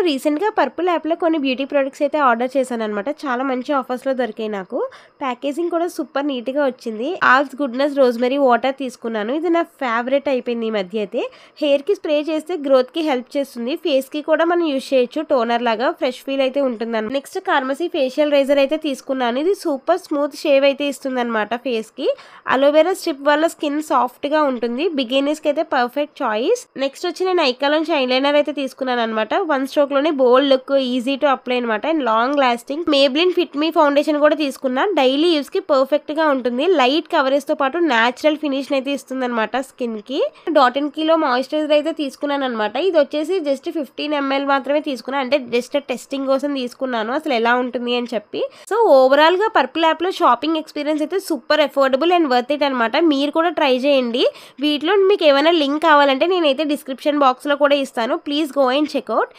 రీసెంట్‌గా పర్పుల్ యాప్‌లో కొన్ని బ్యూటీ ప్రొడక్ట్స్ అయితే ఆర్డర్ చేశాననమాట. చాలా మంచి ఆఫర్స్‌లో దొరికాయి నాకు. ప్యాకేజింగ్ కూడా సూపర్ నీట్‌గా వచ్చింది. ఆల్స్ గుడ్‌నెస్ రోజ్‌మెరీ వాటర్ తీసుకున్నాను. ఇది నా ఫేవరెట్ అయిపోయింది ఈ మధ్య అయితే. హెయిర్‌కి స్ప్రే చేస్తే గ్రోత్‌కి హెల్ప్ చేస్తుంది. ఫేస్‌కి కూడా మనం యూజ్ చేయొచ్చు. టోనర్ లాగా ఫ్రెష్ ఫీల్ అయితే ఉంటుందన్నమాట. నెక్స్ట్ కార్మసీ ఫేషియల్ రైజర్ అయితే తీసుకున్నాను. ఇది సూపర్ స్మూత్ షేవ్ అయితే ఇస్తుందన్నమాట ఫేస్‌కి. అలోవెరా స్ట్రిప్ వల్ల స్కిన్ సాఫ్ట్‌గా ఉంటుంది. బిగినర్స్‌కి అయితే పర్ఫెక్ట్ చాయిస్. నెక్స్ట్ వచ్చి నేను ఐకాలోంచి ఐలైనర్ అయితే తీసుకున్నాను అనమాట. వన్ స్ట్రోక్ లోనే బోల్డ్ లుక్, ఈజీ టు అప్లై అనమాట and long lasting. Maybelline fit me foundation కూడా తీసుకున్నా. డైలీ యూస్ కి పర్ఫెక్ట్ గా ఉంటుంది. లైట్ కవరేజ్ తో పాటు నేచురల్ ఫినిష్ అయితే ఇస్తుంది అనమాట స్కిన్ కి. డాట్ అండ్ కీలో మాయిశ్చరైజర్ అయితే తీసుకున్నాను అనమాట. ఇది వచ్చేసి జస్ట్ 15 ml మాత్రమే తీసుకున్నాను. అంటే జస్ట్ టెస్టింగ్ కోసం తీసుకున్నాను అసలు ఎలా ఉంటుంది అని చెప్పి. సో ఓవరాల్ గా పర్పుల్ యాప్ లో షాపింగ్ ఎక్స్పీరియన్స్ అయితే super affordable and worth it అనమాట. మీరు కూడా ట్రై చేయండి. వీటిలో మీకు ఏమైనా లింక్ కావాలంటే నేనైతే డిస్క్రిప్షన్ బాక్స్ లో కూడా ఇస్తాను. Please go and checkout.